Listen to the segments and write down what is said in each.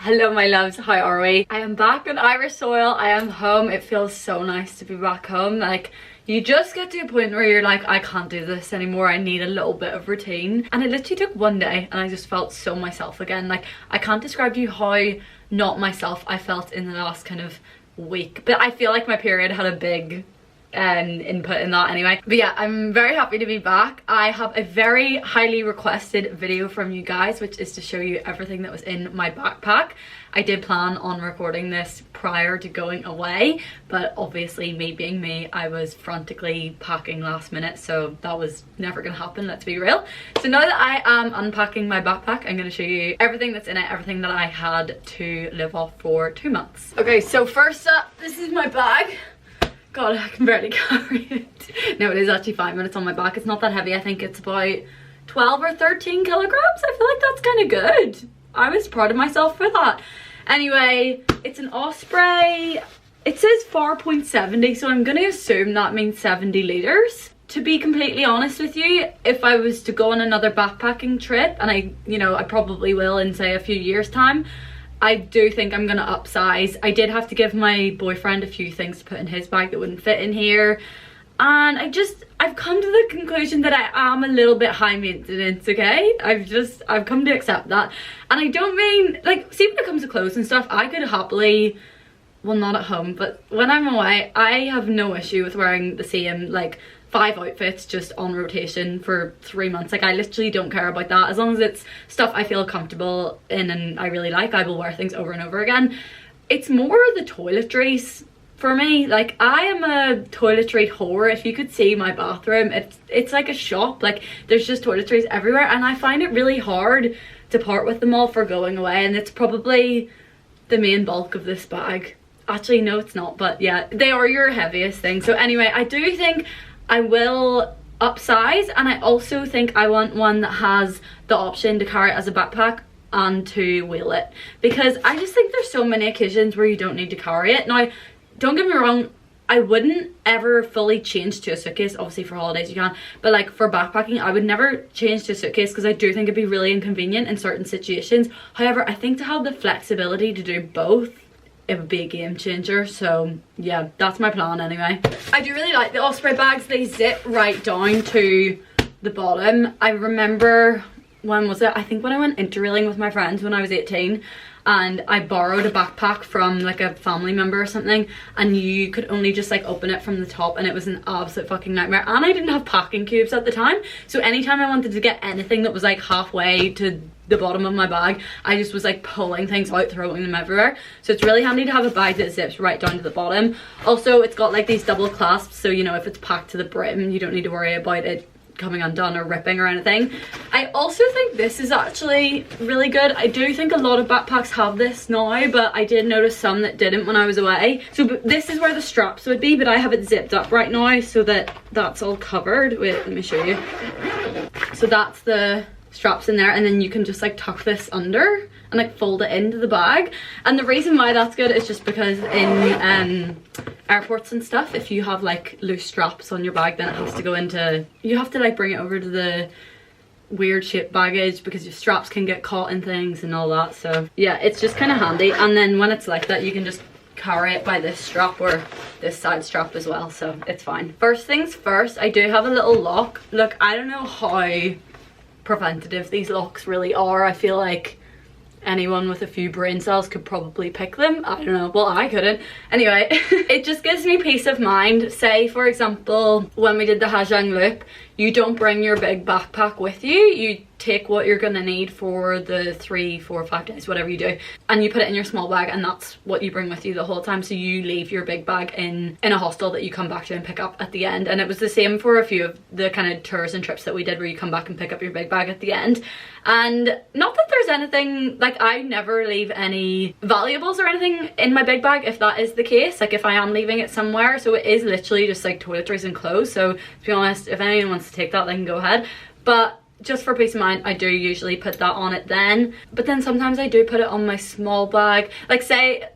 Hello my loves, how are we? I am back on Irish soil. I am home. It feels so nice to be back home. Like, you just get to a point where you're like, I can't do this anymore. I need a little bit of routine. And it literally took one day and I just felt so myself again. Like, I can't describe to you how not myself I felt in the last kind of week. But I feel like my period had a big input in that anyway. But yeah, I'm very happy to be back. I have a very highly requested video from you guys, which is to show you everything that was in my backpack. I did plan on recording this prior to going away, but obviously me being me, I was frantically packing last minute, so that was never gonna happen, let's be real. So now that I am unpacking my backpack, I'm gonna show you everything that's in it, everything that I had to live off for 2 months. Okay, so first up, this is my bag. God, I can barely carry it. No, it is actually fine when it's on my back. It's not that heavy. I think it's about 12 or 13 kilograms. I feel like that's kind of good. I was proud of myself for that. Anyway, it's an Osprey. It says 4.70, so I'm going to assume that means 70 litres. To be completely honest with you, if I was to go on another backpacking trip, and I probably will in say a few years' time, I do think I'm gonna upsize. I did have to give my boyfriend a few things to put in his bag that wouldn't fit in here. And I've come to the conclusion that I am a little bit high maintenance, okay? I've come to accept that. And I don't mean, like, see when it comes to clothes and stuff, I could happily, well not at home, but when I'm away, I have no issue with wearing the same, like, 5 outfits just on rotation for 3 months. Like, I literally don't care about that. As long as it's stuff I feel comfortable in and I really like, I will wear things over and over again. It's more the toiletries for me. Like, I am a toiletry whore. If you could see my bathroom, it's like a shop. Like, there's just toiletries everywhere, and I find it really hard to part with them all for going away, and it's probably the main bulk of this bag. Actually, no, it's not, but yeah, they are your heaviest thing. So anyway, I do think I will upsize, and I also think I want one that has the option to carry it as a backpack and to wheel it, because I just think there's so many occasions where you don't need to carry it. Now, don't get me wrong, I wouldn't ever fully change to a suitcase. Obviously for holidays you can, but like for backpacking I would never change to a suitcase because I do think it'd be really inconvenient in certain situations. However, I think to have the flexibility to do both, it would be a game changer. So yeah, that's my plan anyway. I do really like the Osprey bags. They zip right down to the bottom. I remember, when was it? I think when I went interrailing with my friends when I was 18, and I borrowed a backpack from like a family member or something, and you could only just like open it from the top, and it was an absolute fucking nightmare. And I didn't have packing cubes at the time, so anytime I wanted to get anything that was like halfway to the bottom of my bag, I just was like pulling things out, throwing them everywhere. So it's really handy to have a bag that zips right down to the bottom. Also, it's got like these double clasps, so you know, if it's packed to the brim, you don't need to worry about it coming undone or ripping or anything. I also think this is actually really good. I do think a lot of backpacks have this now, but I did notice some that didn't when I was away. So this is where the straps would be, but I have it zipped up right now so that that's all covered. Wait, let me show you. So that's the straps in there, and then you can just like tuck this under and like fold it into the bag. And the reason why that's good is just because in airports and stuff, if you have like loose straps on your bag, then it has to go into, you have to like bring it over to the weird shaped baggage because your straps can get caught in things and all that. So yeah, it's just kind of handy. And then when it's like that, you can just carry it by this strap or this side strap as well, so it's fine. First things first, I do have a little lock. Look, I don't know how preventative these locks really are. I feel like anyone with a few brain cells could probably pick them. I don't know, well I couldn't. Anyway, it just gives me peace of mind. Say for example, when we did the Hajang loop, you don't bring your big backpack with you. You take what you're gonna need for the 3, 4, 5 days, whatever you do, and you put it in your small bag, and that's what you bring with you the whole time. So you leave your big bag in a hostel that you come back to and pick up at the end. And it was the same for a few of the kind of tours and trips that we did, where you come back and pick up your big bag at the end. And not that there's anything, like I never leave any valuables or anything in my big bag if that is the case, like if I am leaving it somewhere. So it is literally just like toiletries and clothes. So to be honest, if anyone wants to take that, they can go ahead. But just for peace of mind, I do usually put that on it then. But then sometimes I do put it on my small bag. Like say,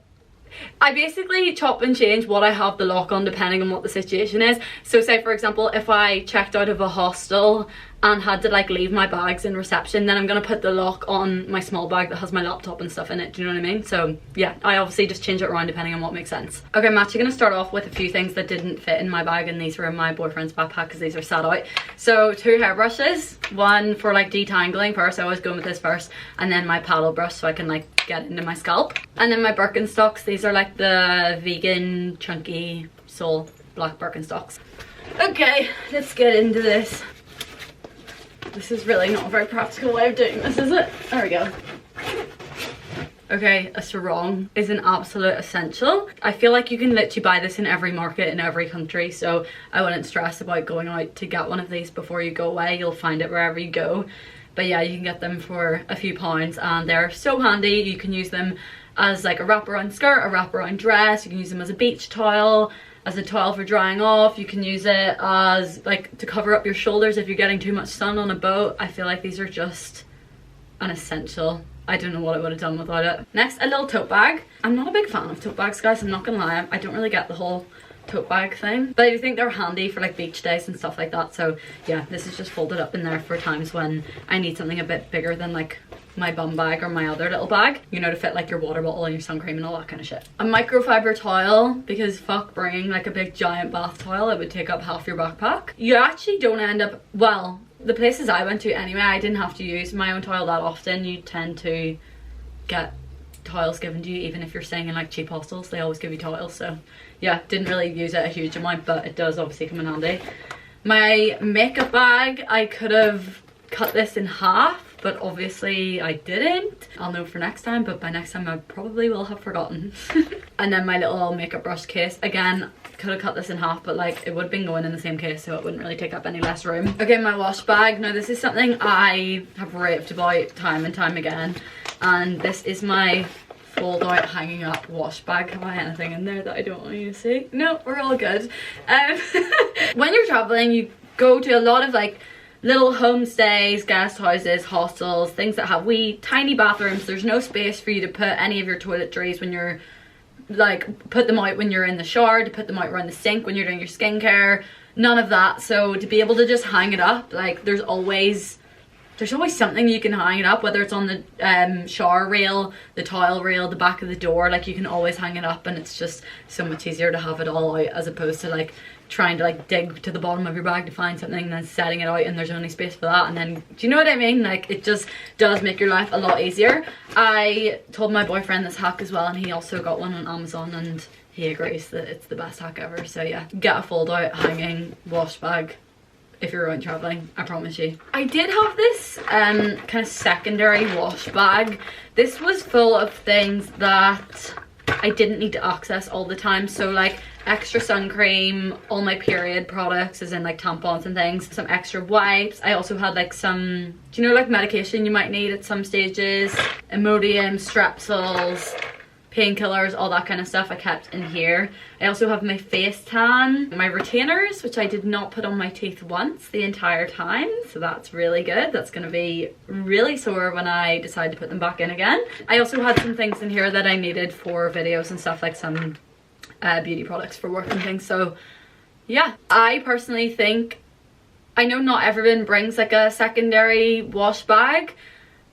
I basically chop and change what I have the lock on depending on what the situation is. So say for example, if I checked out of a hostel and had to like leave my bags in reception. Then I'm gonna put the lock on my small bag that has my laptop and stuff in it, do you know what I mean? So yeah, I obviously just change it around depending on what makes sense. Okay, I'm actually gonna start off with a few things that didn't fit in my bag, and these were in my boyfriend's backpack because these are sat out. So 2 hairbrushes, one for like detangling first, I always go with this first, and then my paddle brush so I can like get into my scalp. And then my Birkenstocks, these are like the vegan chunky sole black Birkenstocks. Okay, let's get into this. This is really not a very practical way of doing this, is it? There we go. Okay, a sarong is an absolute essential. I feel like you can literally buy this in every market in every country, so I wouldn't stress about going out to get one of these before you go away. You'll find it wherever you go. But yeah, you can get them for a few pounds and they're so handy. You can use them as like a wraparound skirt, a wraparound dress. You can use them as a beach towel, as a towel for drying off. You can use it as like to cover up your shoulders if you're getting too much sun on a boat. I feel like these are just an essential. I don't know what I would have done without it. Next, a little tote bag. I'm not a big fan of tote bags, guys, I'm not gonna lie. I don't really get the whole tote bag thing, but I do think they're handy for like beach days and stuff like that. So yeah, this is just folded up in there for times when I need something a bit bigger than like my bum bag or my other little bag, you know, to fit like your water bottle and your sun cream and all that kind of shit. A microfiber towel, because fuck bringing like a big giant bath towel, it would take up half your backpack. You actually don't end up, well, the places I went to anyway, I didn't have to use my own towel that often. You tend to get towels given to you, even if you're staying in like cheap hostels, they always give you towels. So yeah, didn't really use it a huge amount, but it does obviously come in handy. My makeup bag, I could have cut this in half, but obviously I didn't. I'll know for next time, but by next time I probably will have forgotten. And then my little makeup brush case, again, could have cut this in half, but like it would have been going in the same case, so it wouldn't really take up any less room. Okay, my wash bag. Now this is something I have raved about time and time again, and this is my fold out hanging up wash bag. Have I anything in there that I don't want you to see? No, we're all good. When you're traveling, you go to a lot of like little homestays, guest houses, hostels, things that have wee tiny bathrooms. There's no space for you to put any of your toiletries when you're like, put them out when you're in the shower, to put them out around the sink when you're doing your skincare, none of that. So to be able to just hang it up, like there's always something you can hang it up, whether it's on the shower rail, the towel rail, the back of the door, like you can always hang it up, and it's just so much easier to have it all out as opposed to like trying to like dig to the bottom of your bag to find something and then setting it out and there's only space for that, and then, do you know what I mean? Like it just does make your life a lot easier. I told my boyfriend this hack as well, and he also got one on Amazon and he agrees that it's the best hack ever. So yeah, get a fold out hanging wash bag if you're out traveling, I promise you. I did have this kind of secondary wash bag. This was full of things that I didn't need to access all the time, so like extra sun cream, all my period products, as in like tampons and things, some extra wipes. I also had like some, do you know, like medication you might need at some stages, Imodium, Strepsils, painkillers, all that kind of stuff I kept in here. I also have my face tan, my retainers, which I did not put on my teeth once the entire time, so that's really good. That's gonna be really sore when I decide to put them back in again. I also had some things in here that I needed for videos and stuff, like some beauty products for work and things. So yeah, I personally think, I know not everyone brings like a secondary wash bag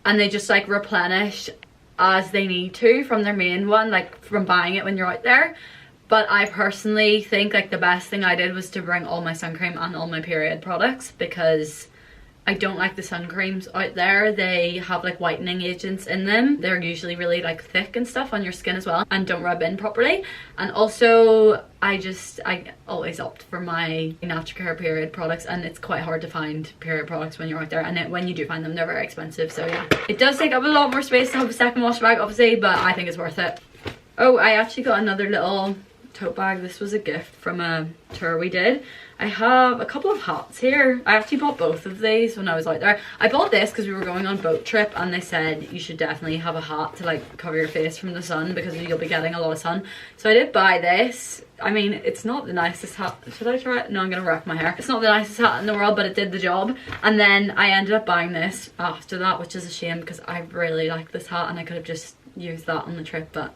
and they just like replenish as they need to from their main one, like from buying it when you're out there. But I personally think like the best thing I did was to bring all my sun cream and all my period products, because I don't like the sun creams out there. They have like whitening agents in them. They're usually really like thick and stuff on your skin as well, and don't rub in properly. And also I always opt for my natural care period products, and it's quite hard to find period products when you're out there, and when you do find them, they're very expensive. So yeah, it does take up a lot more space to have a second wash bag obviously, but I think it's worth it. Oh, I actually got another little tote bag. This was a gift from a tour we did. I have a couple of hats here. I actually bought both of these when I was out there. I bought this because we were going on a boat trip and they said you should definitely have a hat to like cover your face from the sun because you'll be getting a lot of sun. So I did buy this. I mean, it's not the nicest hat. Should I try it? No, I'm gonna wreck my hair. It's not the nicest hat in the world, but it did the job. And then I ended up buying this after that, which is a shame because I really like this hat and I could have just used that on the trip, but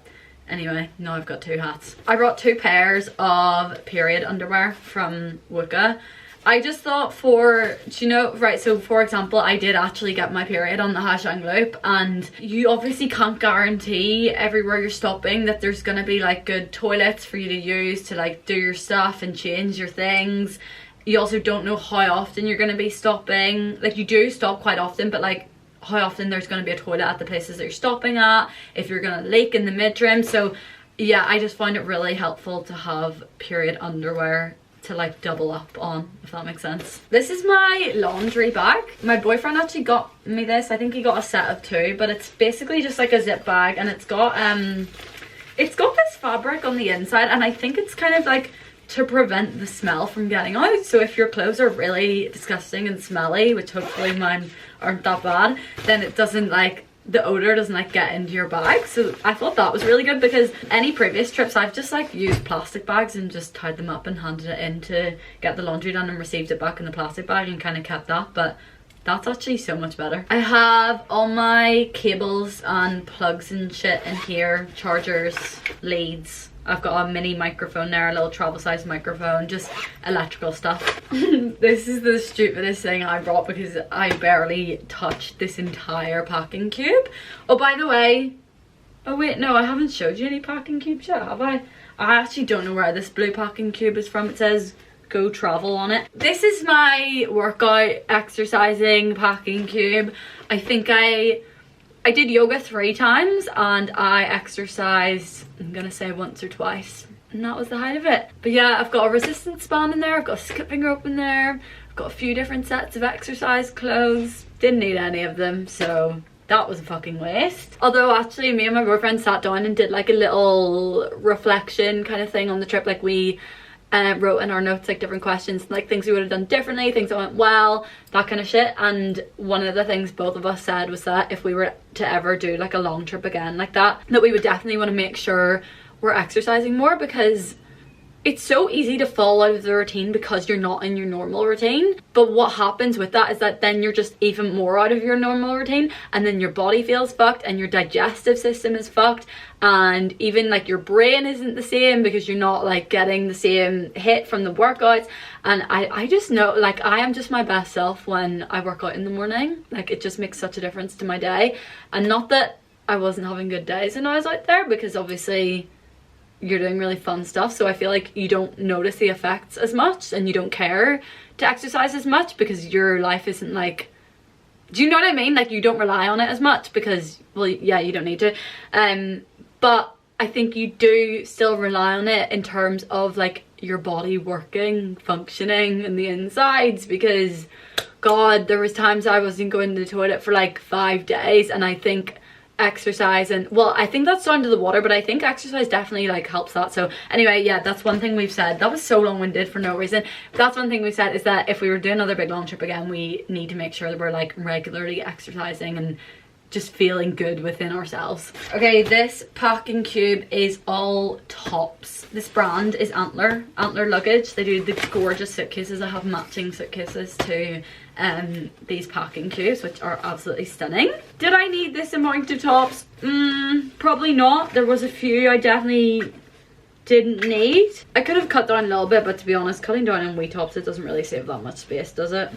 anyway, now I've got two hats. I brought 2 pairs of period underwear from Wooka, I just thought for, do you know, right, so for example, I did actually get my period on the hygiene loop, and you obviously can't guarantee everywhere you're stopping that there's gonna be like good toilets for you to use to like do your stuff and change your things. You also don't know how often you're gonna be stopping. Like, you do stop quite often, but like how often there's gonna be a toilet at the places that you're stopping at, if you're gonna leak in the midterm. So yeah, I just find it really helpful to have period underwear to like double up on, if that makes sense. This is my laundry bag. My boyfriend actually got me this. I think he got a set of 2, but it's basically just like a zip bag, and it's got this fabric on the inside, and I think it's kind of like to prevent the smell from getting out. So if your clothes are really disgusting and smelly, which hopefully mine aren't that bad, then it doesn't like, the odor doesn't like get into your bag. So I thought that was really good, because any previous trips I've just like used plastic bags and just tied them up and handed it in to get the laundry done and received it back in the plastic bag and kind of kept that. But that's actually so much better. I have all my cables and plugs and shit in here, chargers, leads. I've got a mini microphone there, a little travel size microphone, just electrical stuff. This is the stupidest thing I brought because I barely touched this entire packing cube. Oh, by the way, oh wait, no, I haven't showed you any packing cubes yet, have I? I actually don't know where this blue packing cube is from. It says go travel on it. This is my workout exercising packing cube. I think I did yoga 3 times and I exercised, I'm gonna say once or twice, and that was the height of it. But yeah, I've got a resistance band in there, I've got a skipping rope in there, I've got a few different sets of exercise clothes. Didn't need any of them, so that was a fucking waste. Although actually me and my boyfriend sat down and did like a little reflection kind of thing on the trip. Like we wrote in our notes like different questions, like things we would have done differently, things that went well, that kind of shit. And one of the things both of us said was that if we were to ever do like a long trip again like that we would definitely want to make sure we're exercising more, because it's so easy to fall out of the routine because you're not in your normal routine. But what happens with that is that then you're just even more out of your normal routine, and then your body feels fucked and your digestive system is fucked, and even like your brain isn't the same because you're not like getting the same hit from the workouts. And I just know, like, I am just my best self when I work out in the morning. Like, it just makes such a difference to my day. And not that I wasn't having good days when I was out there, because obviously you're doing really fun stuff, so I feel like you don't notice the effects as much and you don't care to exercise as much because your life isn't like, do you know what I mean? Like, you don't rely on it as much because, well, yeah, you don't need to. But I think you do still rely on it in terms of like your body working, functioning in the insides, because God, there was times I wasn't going to the toilet for like 5 days, and I think exercise, and well, I think that's down to the water, but I think exercise definitely like helps that. So anyway, yeah, that's one thing we've said. That was so long-winded for no reason. That's one thing we said, is that if we were doing another big long trip again, we need to make sure that we're like regularly exercising and just feeling good within ourselves. Okay, this packing cube is all tops. This brand is Antler Luggage. They do the gorgeous suitcases. I have matching suitcases to these packing cubes, which are absolutely stunning. Did I need this amount of tops? Probably not. There was a few I definitely didn't need. I could have cut down a little bit, but to be honest, cutting down on wee tops, it doesn't really save that much space, does it?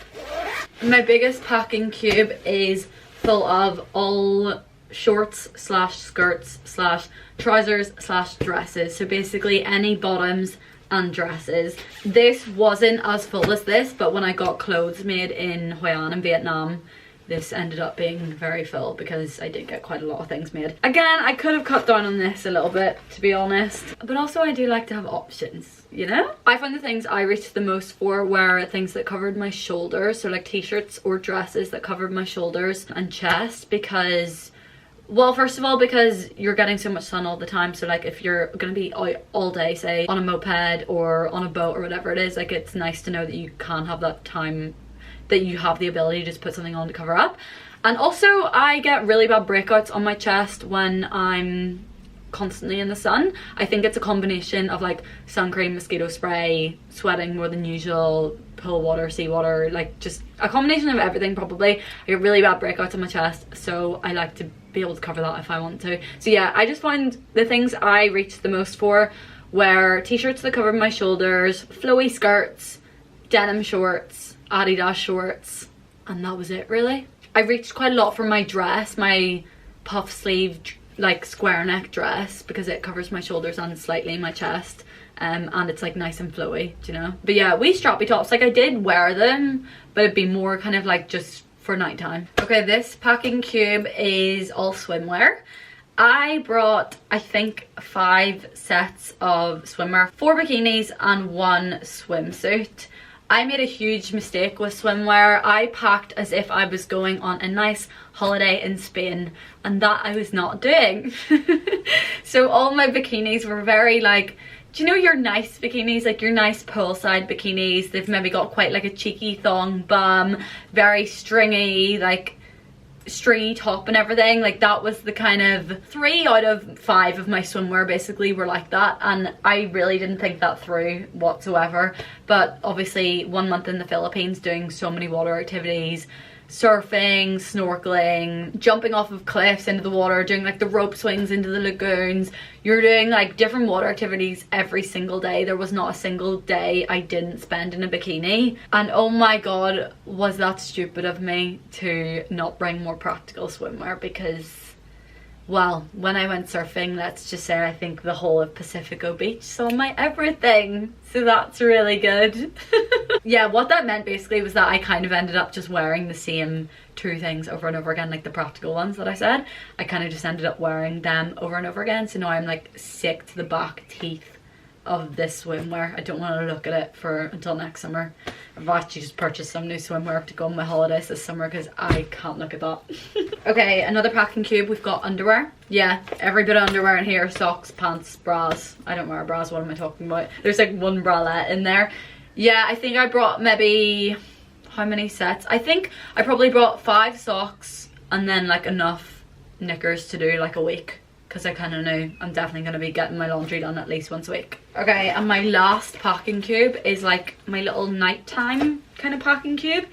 My biggest packing cube is full of all shorts slash skirts slash trousers slash dresses. So basically any bottoms and dresses. This wasn't as full as this, but when I got clothes made in Hoi An in Vietnam, this ended up being very full because I did get quite a lot of things made. Again, I could have cut down on this a little bit, to be honest, but also I do like to have options, you know? I find the things I reached the most for were things that covered my shoulders, so like t-shirts or dresses that covered my shoulders and chest, because, well, first of all, because you're getting so much sun all the time. So like if you're gonna be out all day, say on a moped or on a boat or whatever it is, like it's nice to know that you can have that time, that you have the ability to just put something on to cover up. And also I get really bad breakouts on my chest when I'm constantly in the sun. I think it's a combination of like sun cream, mosquito spray, sweating more than usual, pool water, seawater, like just a combination of everything probably. I get really bad breakouts on my chest, so I like to be able to cover that if I want to. So yeah, I just find the things I reached the most for were t-shirts that covered my shoulders, flowy skirts, denim shorts, Adidas shorts, and that was it really. I reached quite a lot for my dress, my puff sleeve like square neck dress, because it covers my shoulders and slightly my chest, and it's like nice and flowy, do you know? But yeah, we strappy tops, like I did wear them, but it'd be more kind of like just for nighttime. Okay, this packing cube is all swimwear. I brought, I think, 5 sets of swimwear, 4 bikinis and 1 swimsuit. I made a huge mistake with swimwear. I packed as if I was going on a nice holiday in Spain, and that I was not doing. So all my bikinis were very like, do you know your nice bikinis, like your nice poolside bikinis? They've maybe got quite like a cheeky thong bum, very stringy, like stringy top and everything. Like that was the kind of 3 out of 5 of my swimwear basically were like that, and I really didn't think that through whatsoever. But obviously 1 month in the Philippines doing so many water activities, surfing, snorkeling, jumping off of cliffs into the water, doing like the rope swings into the lagoons, you're doing like different water activities every single day. There was not a single day I didn't spend in a bikini, and oh my god, was that stupid of me to not bring more practical swimwear, because well, when I went surfing, let's just say I think the whole of Pacifico Beach saw my everything, so that's really good. Yeah, what that meant basically was that I kind of ended up just wearing the same 2 things over and over again, like the practical ones that I said. I kind of just ended up wearing them over and over again, so now I'm like sick to the back teeth of this swimwear. I don't want to look at it for until next summer. I've actually just purchased some new swimwear to go on my holidays this summer because I can't look at that. Okay, another packing cube. We've got underwear. Yeah, every bit of underwear in here. Socks, pants, bras. I don't wear bras, what am I talking about? There's like 1 bralette in there. Yeah, I think I brought maybe, how many sets? I think I probably brought 5 socks and then like enough knickers to do like a week, because I kind of knew I'm definitely going to be getting my laundry done at least once a week. Okay, and my last packing cube is like my little nighttime kind of packing cube.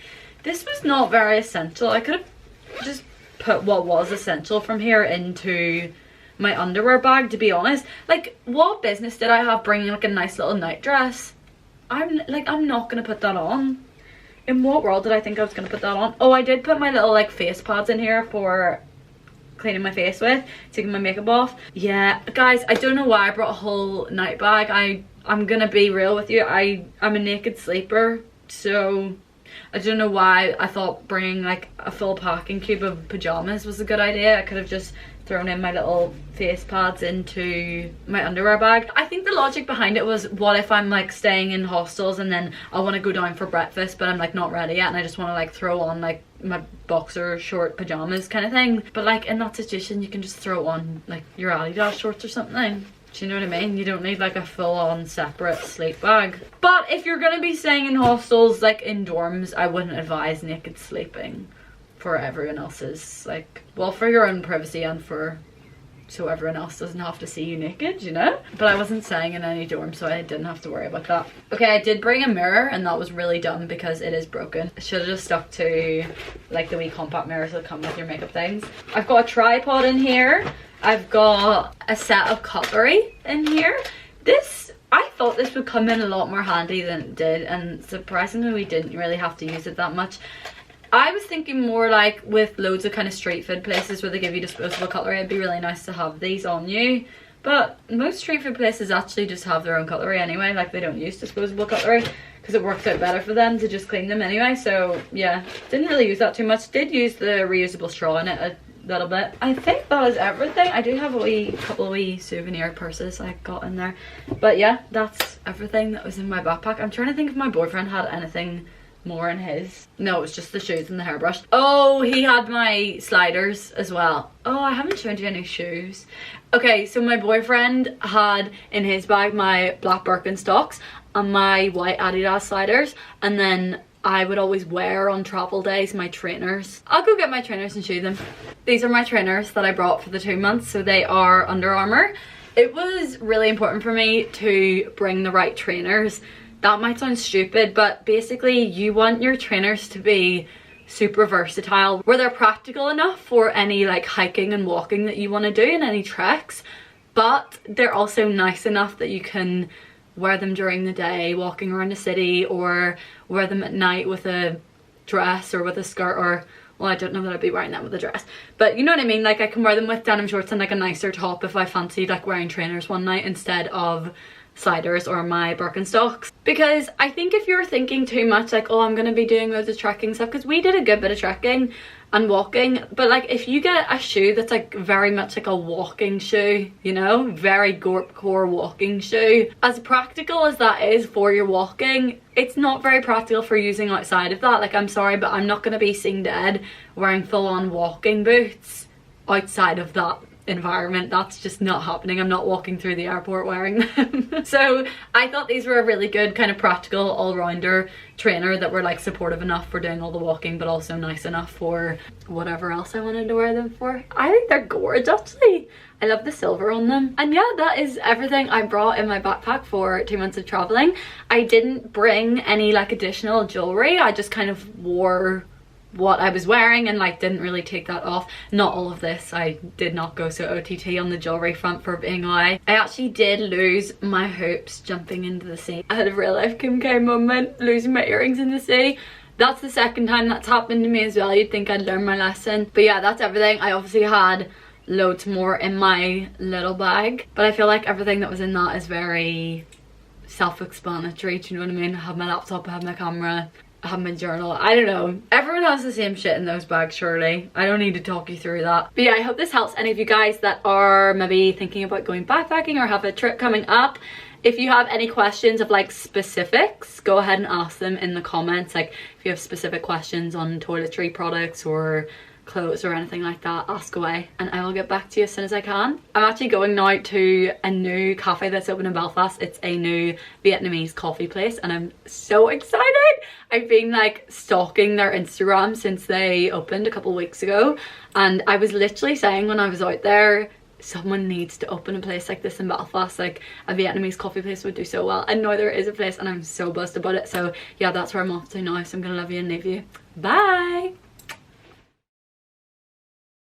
This was not very essential. I could have just put what was essential from here into my underwear bag, to be honest. Like, what business did I have bringing like a nice little night dress? I'm not going to put that on. In what world did I think I was going to put that on? Oh, I did put my little like face pads in here for cleaning my face with, taking my makeup off. Yeah, guys, I don't know why I brought a whole night bag. I'm gonna be real with you. I'm a naked sleeper, so I don't know why I thought bringing like a full packing cube of pajamas was a good idea. I could have just thrown in my little face pads into my underwear bag. I think the logic behind it was, what if I'm like staying in hostels and then I want to go down for breakfast but I'm like not ready yet and I just want to like throw on like my boxer short pajamas kind of thing. But like in that situation you can just throw on like your Adidas shorts or something. Do you know what I mean? You don't need like a full-on separate sleep bag. But if you're gonna be staying in hostels, like in dorms, I wouldn't advise naked sleeping for everyone else's, like, well, for your own privacy and for so everyone else doesn't have to see you naked, you know? But I wasn't staying in any dorm, so I didn't have to worry about that. Okay, I did bring a mirror, and that was really dumb because it is broken. I should have just stuck to like the wee compact mirrors that come with your makeup things. I've got a tripod in here. I've got a set of cutlery in here. This, I thought this would come in a lot more handy than it did, and surprisingly we didn't really have to use it that much. I was thinking more like with loads of kind of street food places where they give you disposable cutlery, it'd be really nice to have these on you. But most street food places actually just have their own cutlery anyway, like they don't use disposable cutlery because it works out better for them to just clean them anyway. So yeah, didn't really use that too much. Did use the reusable straw in it a little bit. I think that is everything. I do have a couple of wee souvenir purses I got in there. But yeah, that's everything that was in my backpack. I'm trying to think if my boyfriend had anything more in his. No, it was just the shoes and the hairbrush. Oh, he had my sliders as well. Oh, I haven't shown you any shoes. Okay, so my boyfriend had in his bag my black Birkenstocks and my white Adidas sliders, and then I would always wear on travel days my trainers. I'll go get my trainers and show them. These are my trainers that I brought for the 2 months, so they are Under Armour. It was really important for me to bring the right trainers. That might sound stupid, but basically you want your trainers to be super versatile, where they're practical enough for any like hiking and walking that you want to do and any treks, but they're also nice enough that you can wear them during the day walking around the city, or wear them at night with a dress or with a skirt, or well, I don't know that I'd be wearing them with a dress, but you know what I mean. Like I can wear them with denim shorts and like a nicer top if I fancied like wearing trainers one night instead of sliders or my Birkenstocks. Because I think if you're thinking too much like, oh, I'm gonna be doing loads of trekking stuff, because we did a good bit of trekking and walking, but like if you get a shoe that's like very much like a walking shoe, you know, very core walking shoe, as practical as that is for your walking, it's not very practical for using outside of that. Like I'm sorry, but I'm not going to be seen dead wearing full-on walking boots outside of that environment. That's just not happening. I'm not walking through the airport wearing them. So I thought these were a really good kind of practical all-rounder trainer that were like supportive enough for doing all the walking, but also nice enough for whatever else I wanted to wear them for. I think they're gorgeous actually. I love the silver on them. And yeah, that is everything I brought in my backpack for 2 months of traveling. I didn't bring any like additional jewelry. I just kind of wore what I was wearing and like didn't really take that off. Not all of this. I did not go so OTT on the jewelry front for being away. I actually did lose my hoops jumping into the sea. I had a real life Kim K moment, losing my earrings in the sea. That's the second time that's happened to me as well. You'd think I'd learned my lesson. But yeah, that's everything. I obviously had loads more in my little bag, but I feel like everything that was in that is very self-explanatory. Do you know what I mean? I have my laptop, I have my camera, I have my journal. I don't know. Everyone has the same shit in those bags, surely. I don't need to talk you through that. But yeah, I hope this helps any of you guys that are maybe thinking about going backpacking or have a trip coming up. If you have any questions of like specifics, go ahead and ask them in the comments. Like if you have specific questions on toiletry products or clothes or anything like that, ask away and I will get back to you as soon as I can. I'm actually going now to a new cafe that's open in Belfast. It's a new Vietnamese coffee place and I'm so excited. I've been like stalking their Instagram since they opened a couple weeks ago, and I was literally saying when I was out there, someone needs to open a place like this in Belfast. Like a Vietnamese coffee place would do so well, and now there is a place and I'm so buzzed about it. So yeah, that's where I'm off to now, so I'm gonna love you and leave you. Bye.